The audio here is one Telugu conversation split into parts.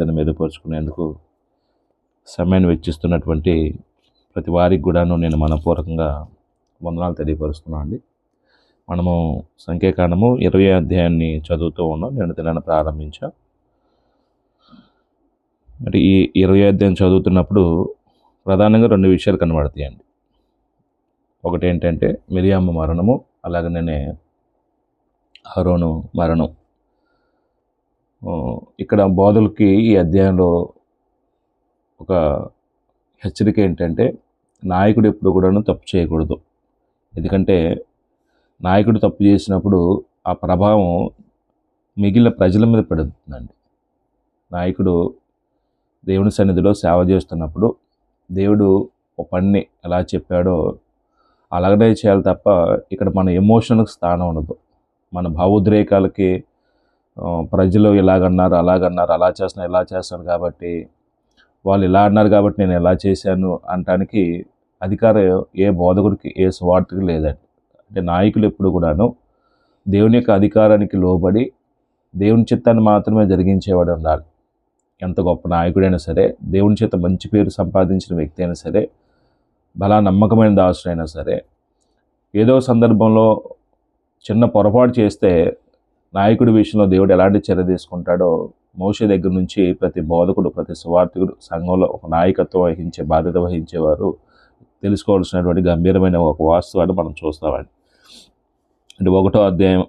జీవితాన్ని మెరుగుపరుచుకునేందుకు సమయాన్ని వెచ్చిస్తున్నటువంటి ప్రతి వారికి కూడాను నేను మనపూర్వకంగా వందనాలు తెలియపరుస్తున్నాను అండి. మనము సంఖ్యాకాండము 20 అధ్యాయాన్ని చదువుతూ ఉన్నాం. నేను దినాన్ని ప్రారంభించాం. అంటే ఈ 20 అధ్యాయం చదువుతున్నప్పుడు ప్రధానంగా 2 విషయాలు కనబడతాయండి. ఒకటి ఏంటంటే మిరియాము మరణము, అలాగనే అహరోను మరణం. ఇక్కడ బోధకులకి ఈ అధ్యాయంలో ఒక హెచ్చరిక ఏంటంటే నాయకుడు ఎప్పుడు కూడాను తప్పు చేయకూడదు. ఎందుకంటే నాయకుడు తప్పు చేసినప్పుడు ఆ ప్రభావం మిగిలిన ప్రజల మీద పడుతుందండి. నాయకుడు దేవుని సన్నిధిలో సేవ చేస్తున్నప్పుడు దేవుడు ఒక పనిని ఎలా చెప్పాడో అలాగనే చేయాలి తప్ప ఇక్కడ మన ఎమోషన్కి స్థానం ఉండదు. మన భావోద్రేకాలకి ప్రజలు ఇలాగన్నారు, అలా చేస్తున్నారు, ఇలా చేస్తాను కాబట్టి వాళ్ళు ఇలా అన్నారు కాబట్టి నేను ఎలా చేశాను అనటానికి అధికారం ఏ బోధకుడికి, ఏ స్వార్థకి లేదండి. అంటే నాయకులు ఎప్పుడు కూడాను దేవుని యొక్క అధికారానికి లోబడి దేవుని చిత్తాన్ని మాత్రమే జరిగించేవాడు ఉండాలి. ఎంత గొప్ప నాయకుడైనా సరే, దేవుని చేత మంచి పేరు సంపాదించిన వ్యక్తి అయినా సరే, బలా నమ్మకమైన దాసుడైనా సరే, ఏదో సందర్భంలో చిన్న పొరపాటు చేస్తే నాయకుడి విషయంలో దేవుడు ఎలాంటి చర్య తీసుకుంటాడో మోషే దగ్గర నుంచి ప్రతి బోధకుడు, ప్రతి సువార్థికుడు, సంఘంలో ఒక నాయకత్వం వహించే బాధ్యత వహించేవారు తెలుసుకోవాల్సినటువంటి గంభీరమైన ఒక వాస్తవాన్ని మనం చూస్తామండి. అంటే 1వ అధ్యాయం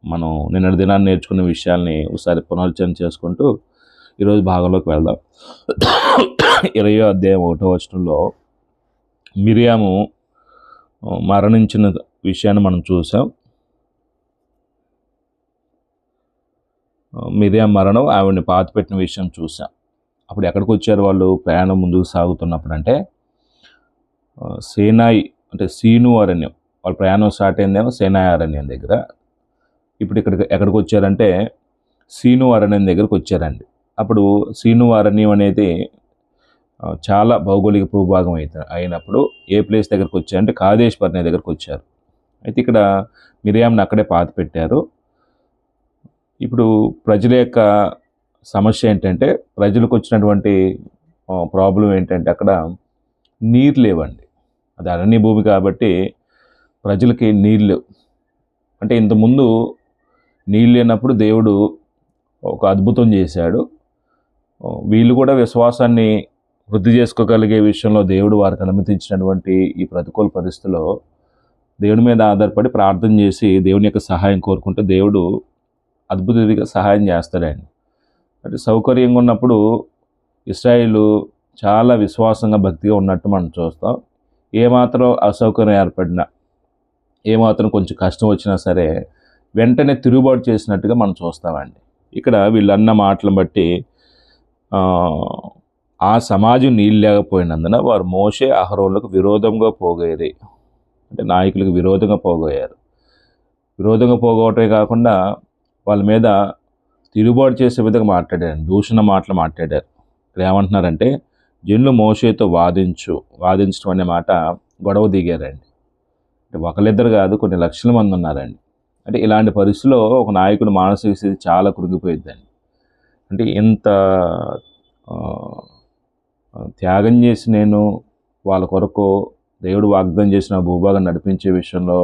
మనం నిన్నటి దినాన్ని నేర్చుకున్న విషయాల్ని ఒకసారి పునరుచ్చరణ చేసుకుంటూ ఈరోజు భాగంలోకి వెళ్దాం. 20వ అధ్యాయం 1వ వచనంలో మిరియాము మరణించిన విషయాన్ని మనం చూసాం. మిరియాం మరణం, ఆవిడని పాతిపెట్టిన విషయం చూసాం. అప్పుడు ఎక్కడికి వచ్చారు వాళ్ళు ప్రయాణం ముందుకు సాగుతున్నప్పుడు అంటే సేనాయి అంటే సీను అరణ్యం. వాళ్ళ ప్రయాణం స్టార్ట్ అయిందేమో సేనాయి అరణ్యం దగ్గర. ఇప్పుడు ఎక్కడికి వచ్చారంటే సీను అరణ్యం దగ్గరకు వచ్చారండి. అప్పుడు సీను అరణ్యం అనేది చాలా భౌగోళిక భూభాగం అయినప్పుడు ఏ ప్లేస్ దగ్గరకు వచ్చారంటే కాదేశ్ బర్నే దగ్గరకు వచ్చారు. అయితే ఇక్కడ మిరియాంని అక్కడే పాతి పెట్టారు. ఇప్పుడు ప్రజల యొక్క సమస్య ఏంటంటే, ప్రజలకు వచ్చినటువంటి ప్రాబ్లం ఏంటంటే అక్కడ నీరు లేవండి. అది అరణ్య భూమి కాబట్టి ప్రజలకి నీళ్ళు లేవు. అంటే ఇంతకుముందు నీళ్ళు లేనప్పుడు దేవుడు ఒక అద్భుతం చేశాడు. వీళ్ళు కూడా విశ్వాసాన్ని వృద్ధి చేసుకోగలిగే విషయంలో దేవుడు వారికి అనుమతించినటువంటి ఈ ప్రతికూల పరిస్థితిలో దేవుని మీద ఆధారపడి ప్రార్థన చేసి దేవుని యొక్క సహాయం కోరుకుంటే దేవుడు అద్భుతంగా సహాయం చేస్తాడండి. అంటే సౌకర్యంగా ఉన్నప్పుడు ఇశ్రాయేలు చాలా విశ్వాసంగా, భక్తిగా ఉన్నట్టు మనం చూస్తాం. ఏమాత్రం అసౌకర్యం ఏర్పడినా, ఏమాత్రం కొంచెం కష్టం వచ్చినా సరే వెంటనే తిరుగుబాటు చేసినట్టుగా మనం చూస్తామండి. ఇక్కడ వీళ్ళు అన్న మాటలను బట్టి ఆ సమాజం నీళ్ళు లేకపోయినందున వారు మోషే అహరోనులకు విరోధంగా పోగయ్యారు. అంటే నాయకులకు విరోధంగా పోగయ్యారు. విరోధంగా పోగొట్టమే కాకుండా వాళ్ళ మీద తిరుగుబాటు చేసే విధంగా మాట్లాడారు, దూషణ మాటలు మాట్లాడారు. ఇక్కడ ఏమంటున్నారంటే జనులు మోషేతో వాదించడం అనే మాట గొడవ దిగారండి. అంటే ఒకరిద్దరు కాదు, కొన్ని లక్షల మంది ఉన్నారండి. అంటే ఇలాంటి పరిస్థితిలో ఒక నాయకుడు మానసిక స్థితి చాలా కృంగిపోయిద్దండి. అంటే ఇంత త్యాగం చేసి నేను వాళ్ళ కొరకు దేవుడు వాగ్దానం చేసిన భూభాగం నడిపించే విషయంలో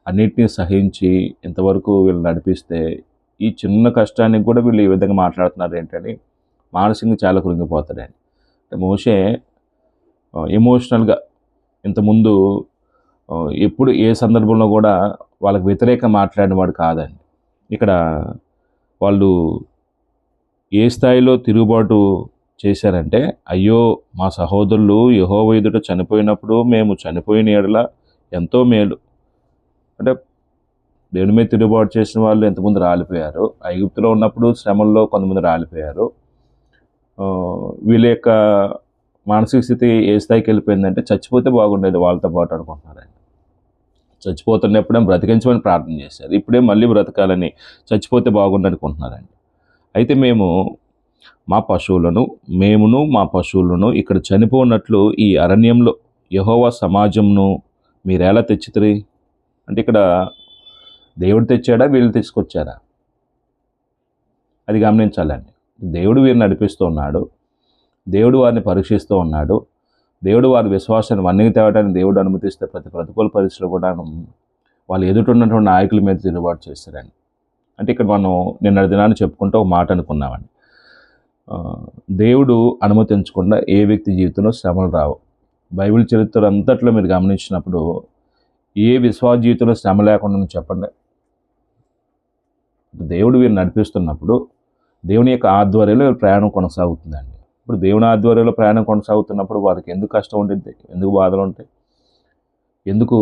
అన్నిటినీ సహించి ఇంతవరకు వీళ్ళు నడిపిస్తే ఈ చిన్న కష్టానికి కూడా వీళ్ళు ఈ విధంగా మాట్లాడుతున్నారు ఏంటని మానసికంగా చాలా కృంగిపోతాడండి. అంటే మోషే ఎమోషనల్గా ఇంతకుముందు ఎప్పుడు ఏ సందర్భంలో కూడా వాళ్ళకి వ్యతిరేకంగా మాట్లాడిన వాడు కాదండి. ఇక్కడ వాళ్ళు ఏ స్థాయిలో తిరుగుబాటు చేశారంటే, అయ్యో మా సహోదరులు యెహోవా ఎదుట చనిపోయినప్పుడు మేము చనిపోయిన ఎడల ఎంతో మేలు. అంటే దేవుని మీద తిరుగుబాటు చేసిన వాళ్ళు ఎంతమంది రాలిపోయారు. ఐగుప్తులో ఉన్నప్పుడు శ్రమల్లో కొంతమంది రాలిపోయారు. వీళ్ళ యొక్క మానసిక స్థితి ఏ స్థాయికి వెళ్ళిపోయిందంటే చచ్చిపోతే బాగుండేది వాళ్ళతో పాటు అనుకుంటున్నారండి. చచ్చిపోతున్నప్పుడే బ్రతికించమని ప్రార్థన చేశారు. ఇప్పుడే మళ్ళీ బ్రతకాలని, చచ్చిపోతే బాగుండు అనుకుంటున్నారండి. అయితే మా పశువులను ఇక్కడ చనిపోనట్లు ఈ అరణ్యంలో యెహోవా సమాజంను మీరెలా తెచ్చితిరి? అంటే ఇక్కడ దేవుడు తెచ్చాడా, వీళ్ళు తీసుకొచ్చారా? అది గమనించాలండి. దేవుడు వీరిని నడిపిస్తూ ఉన్నాడు, దేవుడు వారిని పరీక్షిస్తూ ఉన్నాడు, దేవుడు వారి విశ్వాసాన్ని వన్నీకి తేవడానికి దేవుడు అనుమతిస్తే ప్రతి ప్రతికూల పరిస్థితులు కూడా వాళ్ళు ఎదుటిన్నటువంటి నాయకుల మీద తిరుగుబాటు చేస్తారండి. అంటే ఇక్కడ మనం నిన్న దినాన్ని చెప్పుకుంటూ ఒక మాట అనుకున్నామండి. దేవుడు అనుమతించకుండా ఏ వ్యక్తి జీవితంలో శ్రమలు రావు. బైబిల్ చరిత్ర అంతట్లో మీరు గమనించినప్పుడు ఏ విశ్వాస జీవితంలో శ్రమ లేకుండా చెప్పండి. దేవుడు వీరిని నడిపిస్తున్నప్పుడు దేవుని యొక్క ఆధ్వర్యంలో ప్రయాణం కొనసాగుతుందండి. ఇప్పుడు దేవుని ఆధ్వర్యంలో ప్రయాణం కొనసాగుతున్నప్పుడు వారికి ఎందుకు కష్టం ఉంటుంది, ఎందుకు బాధలు ఉంటాయి, ఎందుకు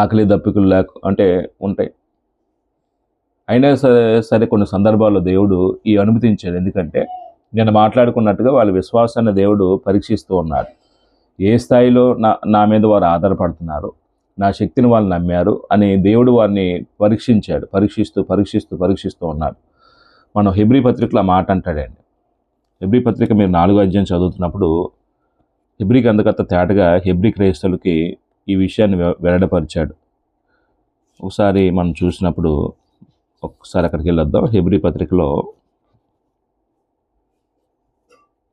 ఆకలి దప్పికలు ఉంటాయి. అయినా సరే కొన్ని సందర్భాల్లో దేవుడు ఈ అనుమతించాడు. ఎందుకంటే నేను మాట్లాడుకున్నట్టుగా వాళ్ళ విశ్వాసాన్ని దేవుడు పరీక్షిస్తూ ఉన్నాడు. ఏ స్థాయిలో నా మీద వారు ఆధారపడుతున్నారు, నా శక్తిని వాళ్ళు నమ్మారు అని దేవుడు వారిని పరీక్షిస్తూ ఉన్నాడు. మనం హెబ్రీ పత్రికలో మాట అంటాడండి. హెబ్రీ పత్రిక మీరు 4వ అధ్యాయం చదువుతున్నప్పుడు హెబ్రీ గ్రంథకర్త తేటగా హెబ్రీ క్రైస్తవులకి ఈ విషయాన్ని వెల్లడపరిచాడు. ఒకసారి మనం చూసినప్పుడు ఒక్కసారి అక్కడికి వెళ్ళొద్దాం. హెబ్రీ పత్రికలో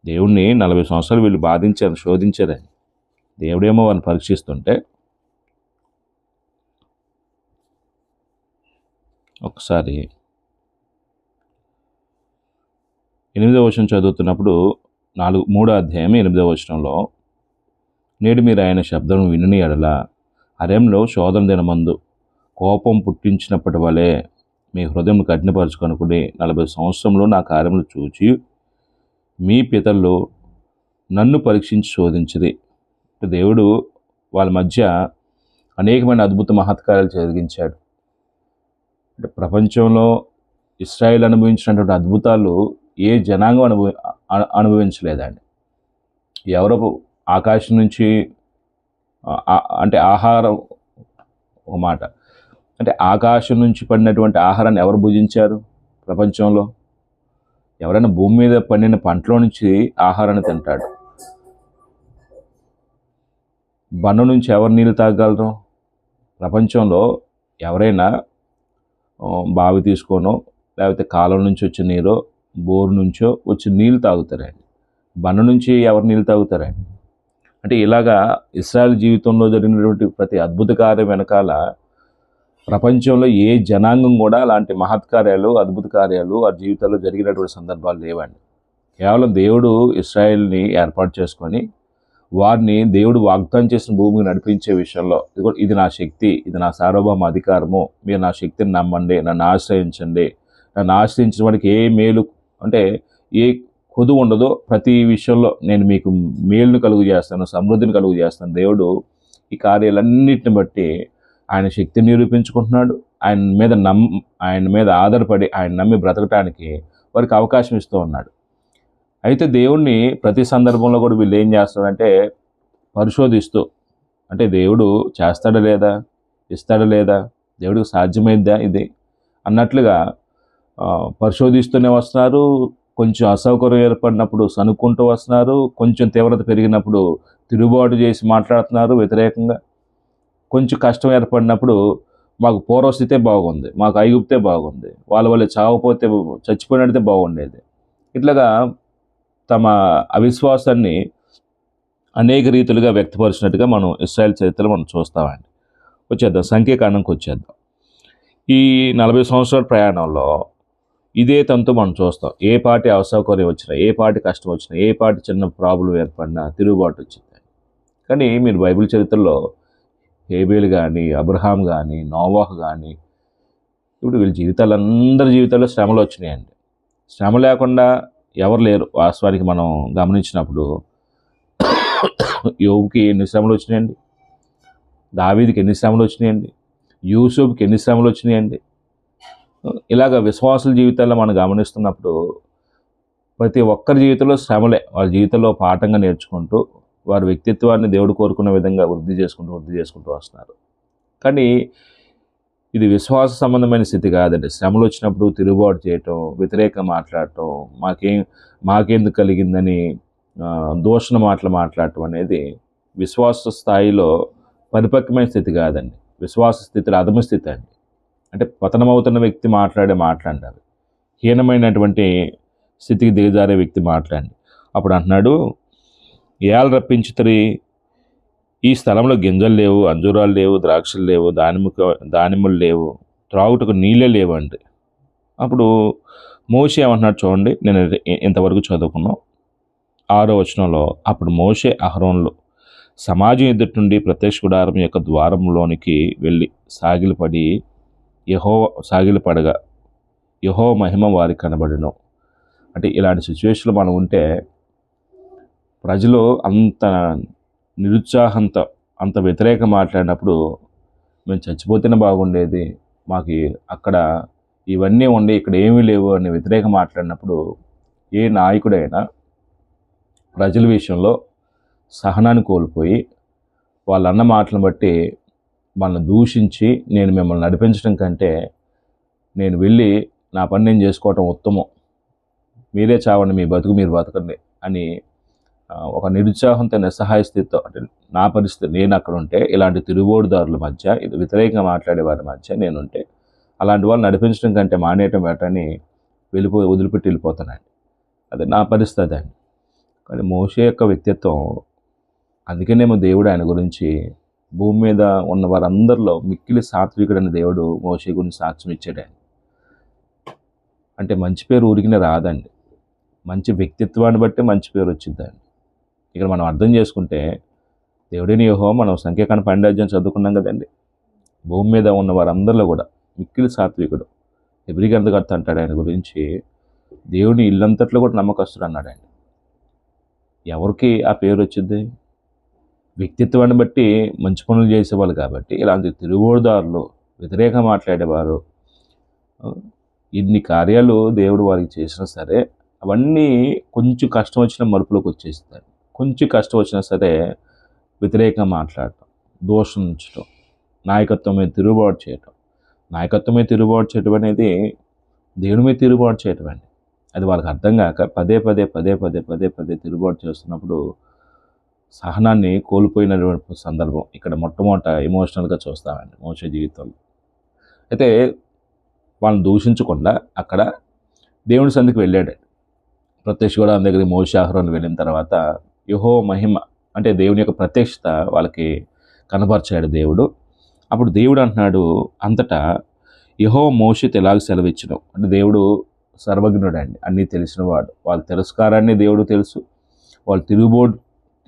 దేవుణ్ణి 40 సంవత్సరాలు వీళ్ళు బాధించారు, శోధించారని. దేవుడేమో వారిని పరీక్షిస్తుంటే ఒకసారి 8వ వచనం చదువుతున్నప్పుడు 3వ అధ్యాయం 8వ వచనంలో, నేడు మీరు ఆయన శబ్దం వినని ఎడల అరణ్యంలో శోధన దినమందు కోపం పుట్టించినప్పటి వలె మీ హృదయం కఠినపరచుకొనుకుని 40 సంవత్సరంలో నా కార్యములు చూచి మీ పితరులు నన్ను పరీక్షించి శోధించిరి. దేవుడు వాళ్ళ మధ్య అనేకమైన అద్భుత మహత్కార్యాలు జరిగించాడు. అంటే ప్రపంచంలో ఇశ్రాయేల్ అనుభవించినటువంటి అద్భుతాలు ఏ జనాంగం అనుభవించలేదండి. ఎవరో ఆకాశం నుంచి అంటే ఆహారం, ఒక మాట అంటే ఆకాశం నుంచి పడినటువంటి ఆహారాన్ని ఎవరు భుజించారు ప్రపంచంలో? ఎవరైనా భూమి మీద పండిన పంటలో నుంచి ఆహారాన్ని తింటాడు. బండ నుంచి ఎవరు నీళ్ళు తాగలరు? ప్రపంచంలో ఎవరైనా బావి తీసుకోనో లేకపోతే కాలువ నుంచి వచ్చే నీరో బోరు నుంచో వచ్చి నీళ్ళు తాగుతారండి. బండ నుంచి ఎవరు నీళ్ళు తాగుతారండి? అంటే ఇలాగా ఇశ్రాయేల్ జీవితంలో జరిగినటువంటి ప్రతి అద్భుత కార్యం వెనకాల ప్రపంచంలో ఏ జనాంగం కూడా అలాంటి మహత్కార్యాలు, అద్భుత కార్యాలు ఆ జీవితాల్లో జరిగినటువంటి సందర్భాలు లేవండి. కేవలం దేవుడు ఇశ్రాయేల్ని ఏర్పాటు చేసుకొని వారిని దేవుడు వాగ్దానం చేసిన భూమికి నడిపించే విషయంలో ఇది నా శక్తి, ఇది నా సార్వభౌమ అధికారము, మీరు నా శక్తిని నమ్మండి, నన్ను ఆశ్రయించండి, నన్ను ఆశ్రయించిన వాడికి ఏ మేలు అంటే ఏ కొదువు ఉండదో ప్రతి విషయంలో నేను మీకు మేలును కలుగు చేస్తాను, సమృద్ధిని కలుగు చేస్తాను. దేవుడు ఈ కార్యాలన్నిటిని బట్టి ఆయన శక్తిని నిరూపించుకుంటున్నాడు. ఆయన మీద ఆధారపడి ఆయన నమ్మి బ్రతకటానికి వారికి అవకాశం ఇస్తూ ఉన్నాడు. అయితే దేవుణ్ణి ప్రతి సందర్భంలో కూడా వీళ్ళు ఏం చేస్తారంటే పరిశోధిస్తూ, అంటే దేవుడు చేస్తాడా లేదా, ఇస్తాడా లేదా, దేవుడికి సాధ్యమైద్దా ఇది అన్నట్లుగా పరిశోధిస్తూనే వస్తున్నారు. కొంచెం అసౌకర్యం ఏర్పడినప్పుడు సనుక్కుంటూ వస్తున్నారు. కొంచెం తీవ్రత పెరిగినప్పుడు తిరుగుబాటు చేసి మాట్లాడుతున్నారు వ్యతిరేకంగా. కొంచెం కష్టం ఏర్పడినప్పుడు మాకు పూర్వస్థితే బాగుంది, మాకు ఐగుప్తే బాగుంది, వాళ్ళ వల్ల చావపోతే చచ్చిపోయినట్టే బాగుండేది. ఇట్లాగా తమ అవిశ్వాసాన్ని అనేక రీతులుగా వ్యక్తపరిచినట్టుగా మనం ఇశ్రాయేల్ చరిత్రలో మనం చూస్తామండి. వచ్చేద్దాం, సంఖ్యాకాండంకి వచ్చేద్దాం. ఈ 40 సంవత్సరాల ప్రయాణంలో ఇదే తంతు మనం చూస్తాం. ఏ పాటి అసౌకర్యం వచ్చినా, ఏ పాటి కష్టం వచ్చినా, ఏ పాటి చిన్న ప్రాబ్లం ఏర్పడినా తిరుగుబాటు వచ్చింది. కానీ మీరు బైబిల్ చరిత్రలో హేబేలు కానీ, అబ్రహాం కానీ, నోవాహు కానీ, ఇప్పుడు వీళ్ళ అందరి జీవితాల్లో శ్రమలు వచ్చినాయండి. శ్రమ లేకుండా ఎవరు లేరు. వాస్తవానికి మనం గమనించినప్పుడు యోబుకి ఎన్ని శ్రమలు వచ్చినాయండి, దావీదుకి ఎన్ని శ్రమలు వచ్చినాయండి, యూసుఫ్కి ఎన్ని శ్రమలు వచ్చినాయండి. ఇలాగ విశ్వాసుల జీవితాల్లో మనం గమనిస్తున్నప్పుడు ప్రతి ఒక్కరి జీవితంలో శ్రమలే వాళ్ళ జీవితంలో పాఠంగా నేర్చుకుంటూ వారి వ్యక్తిత్వాన్ని దేవుడు కోరుకున్న విధంగా వృద్ధి చేసుకుంటూ వస్తున్నారు. కానీ ఇది విశ్వాస సంబంధమైన స్థితి కాదండి. శ్రమలు వచ్చినప్పుడు తిరుగుబాటు చేయటం, వ్యతిరేకంగా మాట్లాడటం, మాకెందుకు కలిగిందని దూషణ మాటలు మాట్లాడటం అనేది విశ్వాస స్థాయిలో పరిపక్వమైన స్థితి కాదండి. విశ్వాస స్థితిలో అధమ స్థితి అండి. అంటే పతనమవుతున్న వ్యక్తి మాట్లాడే మాట్లాడాలి. హీనమైనటువంటి స్థితికి దిగజారే వ్యక్తి మాట్లాడి అప్పుడు అంటున్నాడు, ఏళ్ళు రప్పించుతరి, ఈ స్థలంలో గింజలు లేవు, అంజూరాలు లేవు, ద్రాక్షలు లేవు, దానిమ్మలు లేవు, త్రాగుటకు నీళ్ళే లేవండి. అప్పుడు మోషే ఏమంటున్నాడు చూడండి, నేను ఇంతవరకు చదువుకున్నాం 6వ వచనంలో, అప్పుడు మోషే అహరోన్లు సమాజం ఎదుటి నుండి ప్రత్యక్ష గుడారం యొక్క ద్వారంలోనికి వెళ్ళి సాగిలపడగా యెహోవా మహిమ వారికి కనబడెను. అంటే ఇలాంటి సిచ్యువేషన్లో మనం ఉంటే ప్రజలు అంత నిరుత్సాహంతో అంత వ్యతిరేకంగా మాట్లాడినప్పుడు మేము చచ్చిపోతేనే బాగుండేది, మాకు అక్కడ ఇవన్నీ ఉండి ఇక్కడ ఏమీ లేవు అని వ్యతిరేకంగా మాట్లాడినప్పుడు ఏ నాయకుడైనా ప్రజల విషయంలో సహనాన్ని కోల్పోయి వాళ్ళన్న మాటలను బట్టి వాళ్ళని దూషించి నేను మిమ్మల్ని నడిపించడం కంటే నేను వెళ్ళి నా పని నేను చేసుకోవటం ఉత్తమం, మీరే చావండి, మీ బతుకు మీరు బతకండి అని ఒక నిరుత్సాహంతో నిస్సహాయ స్థితితో, అంటే నా పరిస్థితి నేను అక్కడ ఉంటే ఇలాంటి తిరుగుబోటుదారుల మధ్య ఇది వ్యతిరేకంగా మాట్లాడే వారి మధ్య నేనుంటే అలాంటి వాళ్ళు నడిపించడం కంటే మానేయటం బెటరని వదిలిపెట్టి వెళ్ళిపోతానండి. అది నా పరిస్థితి అండి. కానీ మోషే యొక్క వ్యక్తిత్వం, అందుకనేమో దేవుడు ఆయన గురించి భూమి మీద ఉన్న వారందరిలో మిక్కిలి సాత్వికుడని దేవుడు మోషే గురించి సాక్ష్యం ఇచ్చాడండి. అంటే మంచి పేరు ఊరికినే రాదండి, మంచి వ్యక్తిత్వాన్ని బట్టి మంచి పేరు వచ్చిందండి. ఇక్కడ మనం అర్థం చేసుకుంటే దేవుడిని యెహోవా, మనం సంఖ్యాకాండ 12వ అధ్యాయం చదువుకున్నాం కదండి, భూమి మీద ఉన్న వారందరిలో కూడా మిక్కిలి సాత్వికుడు. హెబ్రీ గ్రంథకర్త అంటాడు ఆయన గురించి, దేవుని ఇల్లంతట్లో కూడా నమ్మకస్తుడు అన్నాడు ఆయన. ఎవరికి ఆ పేరు వచ్చింది? వ్యక్తిత్వాన్ని బట్టి మంచి పనులు చేసేవాళ్ళు కాబట్టి. ఇలాంటి తిరుగుబోటుదారులు, వ్యతిరేకంగా మాట్లాడేవారు, ఇన్ని కార్యాలు దేవుడు వారికి చేసినా సరే అవన్నీ కొంచెం కష్టం వచ్చిన మలుపులోకి వచ్చేస్తారు. కొంచెం కష్టం వచ్చినా సరే వ్యతిరేకంగా మాట్లాడటం, దోషించడం, నాయకత్వం మీద తిరుగుబాటు చేయటం. నాయకత్వం మీద తిరుగుబాటు చేయటం అనేది దేవుని మీద తిరుగుబాటు చేయటం అండి. అది వాళ్ళకి అర్థం కాక పదే పదే తిరుగుబాటు చేస్తున్నప్పుడు సహనాన్ని కోల్పోయినటువంటి సందర్భం ఇక్కడ మొట్టమొదట ఎమోషనల్గా చూస్తామండి మోషే జీవితంలో. అయితే వాళ్ళని దూషించకుండా అక్కడ దేవుని సంధికి వెళ్ళాడు. ప్రత్యక్ష గుడారం దగ్గరికి మోషే అహరోను వెళ్ళిన తర్వాత యెహోవా మహిమ, అంటే దేవుని యొక్క ప్రత్యక్షత వాళ్ళకి కనపరిచాడు దేవుడు. అప్పుడు దేవుడు అంటున్నాడు, అంతటా యెహోవా మోషేతో ఎలాగ సెలవిచ్చినావు, అంటే దేవుడు సర్వజ్ఞుడు అండి, అన్నీ తెలిసినవాడు. వాళ్ళ తిరస్కారాన్ని దేవుడు తెలుసు, వాళ్ళు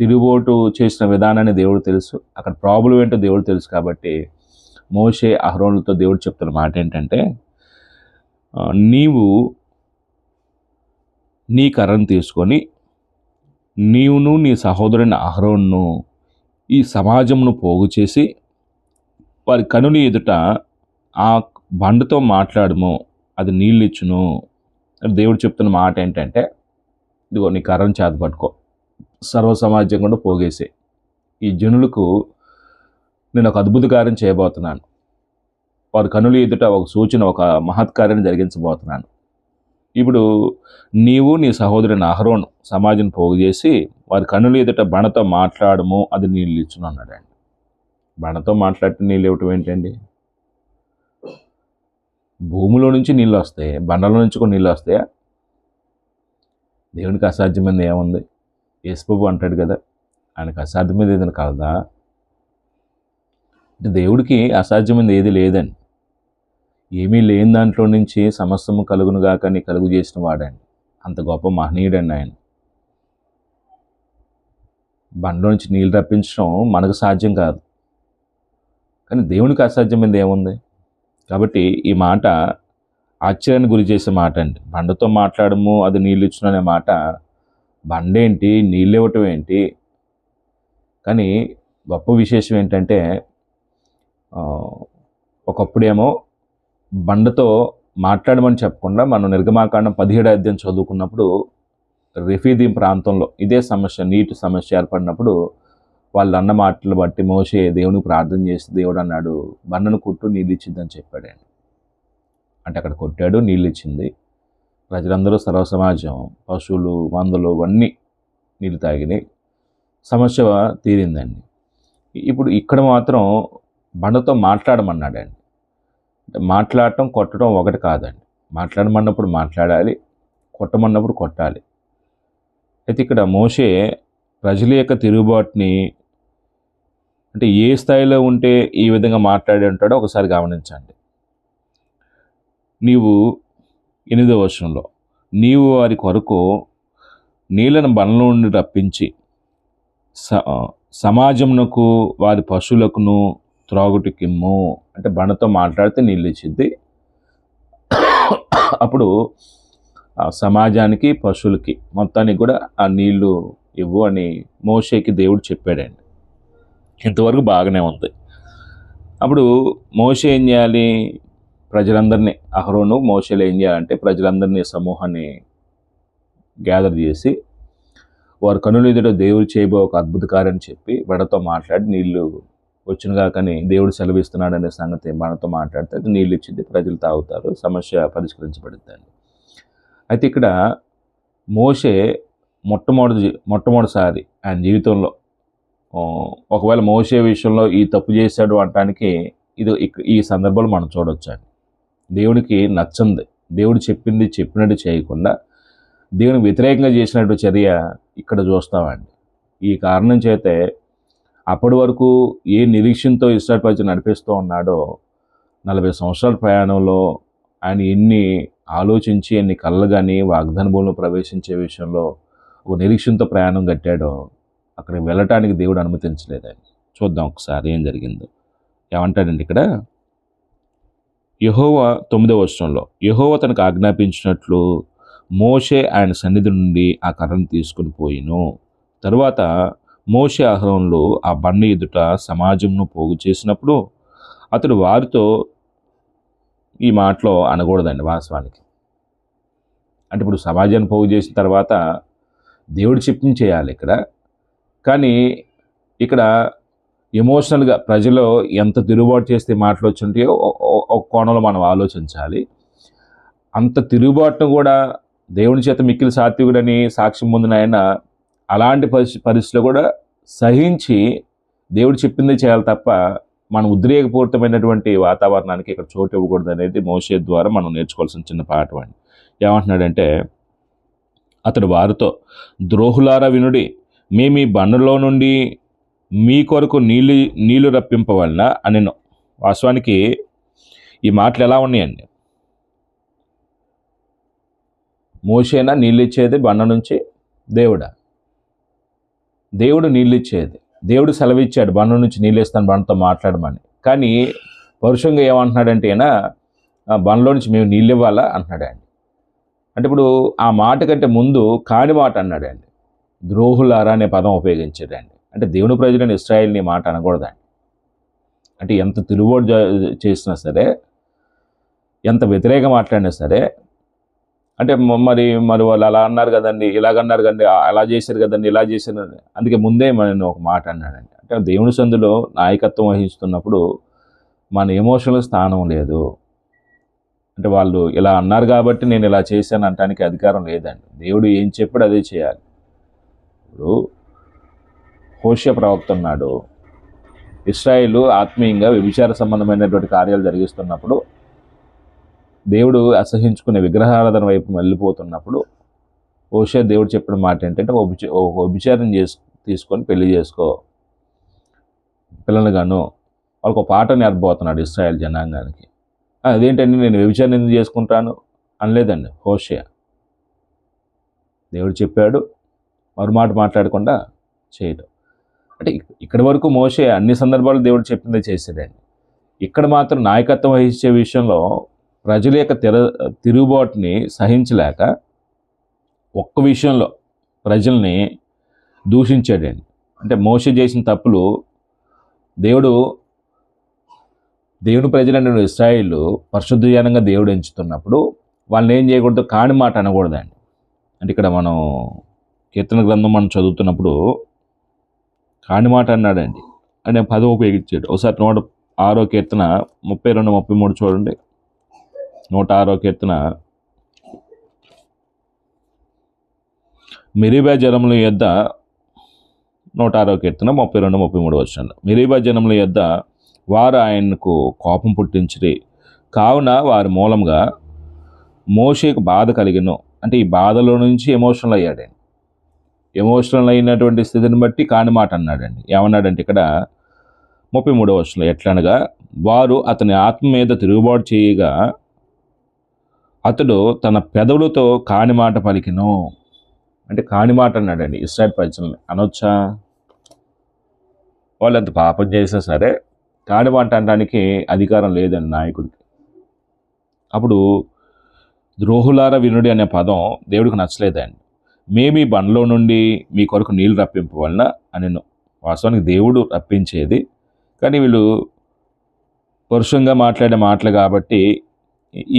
తిరుగుబోటు చేసిన విధానాన్ని దేవుడు తెలుసు, అక్కడ ప్రాబ్లం ఏంటో దేవుడు తెలుసు. కాబట్టి మోషే అహరోనులతో దేవుడు చెప్తున్న మాట ఏంటంటే, నీవు నీ కర్రను తీసుకొని నీవును నీ సహోదరుని అహరోనును ఈ సమాజమును పోగు చేసి వారి కనుని ఎదుట ఆ బండతో మాట్లాడము, అది నీళ్ళు ఇచ్చును. దేవుడు చెప్తున్న మాట ఏంటంటే, ఇదిగో నీ కర్రను చేతపట్టుకో, సర్వ సమాజం కూడా పోగేసే, ఈ జనులకు నేను ఒక అద్భుత కార్యం చేయబోతున్నాను, వారి కనుల ఎదుట ఒక సూచన, ఒక మహత్కార్యాన్ని జరిగించబోతున్నాను. ఇప్పుడు నీవు నీ సహోదరుని అహరోను సమాజం పోగు చేసి వారి కనుల ఎదుట బండతో మాట్లాడము, అది నీళ్ళు ఇచ్చును అన్నాడండి. బండతో మాట్లాడితే నీళ్ళు ఇవ్వటం ఏంటండి? భూమిలో నుంచి నీళ్ళు వస్తాయి, బండలో నుంచి కూడా నీళ్ళు వస్తాయా? దేవునికి అసాధ్యమైనది ఏముంది? యేసుప్రభు అంటాడు కదా, ఆయనకు అసాధ్యమైనది ఏదైనా కలదా? అంటే దేవుడికి అసాధ్యమైనది ఏది లేదండి. ఏమీ లేని దాంట్లో నుంచి సమస్తము కలుగును గాక నీ కలుగు చేసిన వాడండి, అంత గొప్ప మహనీయుడండి ఆయన. బండలో నుంచి నీళ్ళు రప్పించడం మనకు సాధ్యం కాదు, కానీ దేవునికి అసాధ్యమైనది ఏముంది? కాబట్టి ఈ మాట ఆశ్చర్యాన్ని గురి చేసే మాట అండి. బండతో మాట్లాడము, అది నీళ్ళు ఇచ్చును అనే మాట, బండేంటి, నీళ్ళు ఇవ్వటం ఏంటి? కానీ గొప్ప విశేషం ఏంటంటే, ఒకప్పుడేమో బండతో మాట్లాడమని చెప్పకుండా మనం నిర్గమాకాండం 17వ అధ్యాయం చదువుకున్నప్పుడు రెఫీదీం ప్రాంతంలో ఇదే సమస్య, నీటి సమస్య ఏర్పడినప్పుడు వాళ్ళు అన్న మాటలు బట్టి మోషే దేవునికి ప్రార్థన చేసి దేవుడు అన్నాడు, బండను కొట్టు నీళ్ళు ఇచ్చిందని చెప్పాడండి. అంటే అక్కడ కొట్టాడు, నీళ్ళు ఇచ్చింది. ప్రజలందరూ సర్వసమాజం, పశువులు, మందులు అన్నీ నీళ్ళు తాగినాయి, సమస్య తీరిందండి. ఇప్పుడు ఇక్కడ మాత్రం బండతో మాట్లాడమన్నాడండి. మాట్లాడటం కొట్టడం ఒకటి కాదండి. మాట్లాడమన్నప్పుడు మాట్లాడాలి, కొట్టమన్నప్పుడు కొట్టాలి. అయితే ఇక్కడ మోషే ప్రజల యొక్క తిరుగుబాటుని అంటే ఏ స్థాయిలో ఉంటే ఈ విధంగా మాట్లాడి ఉంటాడో ఒకసారి గమనించండి. నీవు 8వ వచనంలో, నీవు వారి కొరకు నీళ్లను బండ్ల నుండి రప్పించి సమాజమునకు వారి పశువులకును త్రాగుటికిమ్ము. అంటే బండతో మాట్లాడితే నీళ్ళు ఇచ్చిద్ది. అప్పుడు సమాజానికి పశువులకి మొత్తానికి కూడా ఆ నీళ్లు ఇవ్వు అని మోషేకి దేవుడు చెప్పాడండి. ఇంతవరకు బాగానే ఉంది. అప్పుడు మోషే ఏం చేయాలి? ప్రజలందరినీ, అహరోను మోషేలు ఏం చేయాలంటే ప్రజలందరినీ సమూహాన్ని గ్యాదర్ చేసి వారి కనుల ఎదుట దేవుడు చేయబో ఒక అద్భుత కార్యం చెప్పి బండతో మాట్లాడి నీళ్లు వచ్చినగా కానీ దేవుడు సెలవిస్తున్నాడు అనే సంగతి బండతో మాట్లాడితే నీళ్ళు ఇచ్చింది, ప్రజలు తాగుతారు, సమస్య పరిష్కరించబడుతుంది. అయితే ఇక్కడ మోషే మొట్టమొదటిసారి ఆయన జీవితంలో ఒకవేళ మోషే విషయంలో ఈ తప్పు చేశాడు అనటానికి ఈ సందర్భంలో మనం చూడొచ్చండి. దేవునికి నచ్చంది, దేవుడు చెప్పింది చెప్పినట్టు చేయకుండా దేవునికి వ్యతిరేకంగా చేసినట్టు చర్య ఇక్కడ చూస్తామండి. ఈ కారణం చేతే అప్పటి వరకు ఏ నిరీక్షణతో ఇస్రాయేల్ ప్రజలు నడిపిస్తూ ఉన్నాడో 40 సంవత్సరాల ప్రయాణంలో ఆయన ఎన్ని ఆలోచించి ఎన్ని కళ్ళు కానీ వాగ్దాన భూమిలో ప్రవేశించే విషయంలో ఒక నిరీక్షణతో ప్రయాణం కట్టాడో అక్కడికి వెళ్ళటానికి దేవుడు అనుమతించలేదని చూద్దాం ఒకసారి ఏం జరిగిందో. ఏమంటాడండి ఇక్కడ? యెహోవా 9వ వచనంలో, యెహోవా తనకు ఆజ్ఞాపించినట్లు మోషే ఆయన సన్నిధి నుండి ఆ కర్రను తీసుకుని పోయిను. తరువాత మోషే అహరోనులు ఆ బండ ఎదుట సమాజంను పోగు చేసినప్పుడు అతడు వారితో ఈ మాటలో అనకూడదండి వాస్తవానికి. అంటే ఇప్పుడు సమాజాన్ని పోగు చేసిన తర్వాత దేవుడు చెప్పింది చేయాలి ఇక్కడ. కానీ ఇక్కడ ఎమోషనల్గా ప్రజలు ఎంత తిరుగుబాటు చేస్తే మాటలు వచ్చి ఉంటాయో ఒక కోణంలో మనం ఆలోచించాలి. అంత తిరుగుబాటును కూడా దేవుని చేత మిక్కిలి సాత్వికుడని సాక్ష్యం పొందిన ఆయన అలాంటి పరిస్థితిలో కూడా సహించి దేవుడు చెప్పింది చేయాలి తప్ప మనం ఉద్రేకపూరితమైనటువంటి వాతావరణానికి ఇక్కడ చోటు ఇవ్వకూడదు అనేది మోషే ద్వారా మనం నేర్చుకోవాల్సిన చిన్న పాఠం అండి. ఏమంటున్నాడంటే, అతడు వారితో, ద్రోహులారా వినుడి, మేము ఈ బండలో నుండి మీ కొరకు నీళ్లు రప్పింపవలన అనెను. వాస్తవానికి ఈ మాటలు ఎలా ఉన్నాయండి? మోషేనా నీళ్ళు ఇచ్చేది బండ నుంచి? దేవుడు నీళ్ళు ఇచ్చేది. దేవుడు సెలవిచ్చాడు బండ నుంచి నీళ్ళు ఇస్తాను బండతో మాట్లాడమని. కానీ పరుషంగా ఏమంటున్నాడంటే అయినా బండలో నుంచి మేము నీళ్ళు ఇవ్వాలా అంటున్నాడండి. అంటే ఇప్పుడు ఆ మాట కంటే ముందు కాని మాట అన్నాడండి. ద్రోహులారా అనే పదం ఉపయోగించాడండి. అంటే దేవుని ప్రజలని ఇశ్రాయేల్ని మాట అనకూడదండి. అంటే ఎంత తిరుగుబాటు చేసినా సరే, ఎంత వ్యతిరేకంగా మాట్లాడినా సరే, అంటే మరి వాళ్ళు అలా అన్నారు కదండి, ఇలాగన్నారు కదండి, అలా చేశారు కదండి, ఇలా చేశారు. అందుకే ముందే నేను ఒక మాట అన్నాడండి. అంటే దేవుని సందులో నాయకత్వం వహిస్తున్నప్పుడు మన ఎమోషనల్ స్థానం లేదు. అంటే వాళ్ళు ఇలా అన్నారు కాబట్టి నేను ఇలా చేశాను అనటానికి అధికారం లేదండి. దేవుడు ఏం చెప్పాడు అదే చేయాలి. ఇప్పుడు హోషేయ ప్రవక్త ఉన్నాడు. ఇశ్రాయేలు ఆత్మీయంగా వ్యభిచార సంబంధమైనటువంటి కార్యాలు జరిగిస్తున్నప్పుడు, దేవుడు అసహించుకునే విగ్రహారాధన వైపు వెళ్ళిపోతున్నప్పుడు హోషేయ దేవుడు చెప్పిన మాట ఏంటంటే, వ్యభిచారం తీసుకొని పెళ్లి చేసుకో, పిల్లలు గాను వాళ్ళకు ఒక పాట నేర్పబోతున్నాడు ఇశ్రాయేల్ జనాంగానికి. అదేంటండి నేను వ్యభిచారం ఎందుకు చేసుకుంటాను అనలేదండి హోషేయ. దేవుడు చెప్పాడు, మరుమాట మాట్లాడకుండా చేయటం. అంటే ఇక్కడి వరకు మోషే అన్ని సందర్భాలు దేవుడు చెప్పిందే చేశాడండి. ఇక్కడ మాత్రం నాయకత్వం వహించే విషయంలో ప్రజల యొక్క తిరుగుబాటుని సహించలేక ఒక్క విషయంలో ప్రజల్ని దూషించాడండి. అంటే మోషే చేసిన తప్పులు దేవుని ప్రజలైన ఇశ్రాయేలు పరిశుద్ధ జనంగా దేవుడు ఎంచుతున్నప్పుడు వాళ్ళని ఏం చేయకూడదు? కాని మాట అనకూడదండి. అంటే ఇక్కడ మనం కీర్తన గ్రంథం మనం చదువుతున్నప్పుడు కాని మాట అన్నాడండి. అంటే పదం ఉపయోగించాడు. ఒకసారి 106వ కీర్తన 32, 33 చూడండి. 106వ కీర్తన, మెరీబా జనముల యొద్ద 106వ కీర్తన 32, 33 వచనాలు. మెరీబా జనముల యొద్ద వారు ఆయనకు కోపం పుట్టించిరి, కావున వారి మూలంగా మోషేకు బాధ కలిగెను. అంటే ఈ బాధలో నుంచి ఎమోషనల్ అయ్యాడండి. ఎమోషనల్ అయినటువంటి స్థితిని బట్టి కాని మాట అన్నాడండి. ఏమన్నాడంటే ఇక్కడ 33వ వచనంలో, ఎట్లనగా వారు అతని ఆత్మ మీద తిరుగుబాటు చేయగా అతడు తన పెదవులతో కాని మాట పలికెను. అంటే కాని మాట అన్నాడండి. ఇస్రాయేల్ ప్రజల్ని అనొచ్చా? వాళ్ళు ఎంత పాపం చేసినా సరే కాని మాట అనడానికి అధికారం లేదండి నాయకుడికి. అప్పుడు ద్రోహులార వినుడి అనే పదం దేవుడికి నచ్చలేదండి. మేము ఈ బండ్లో నుండి మీ కొరకు నీళ్లు రప్పింపవలన అనెను. వాస్తవానికి దేవుడు రప్పించేది, కానీ వీళ్ళు పరుషంగా మాట్లాడే మాటలు కాబట్టి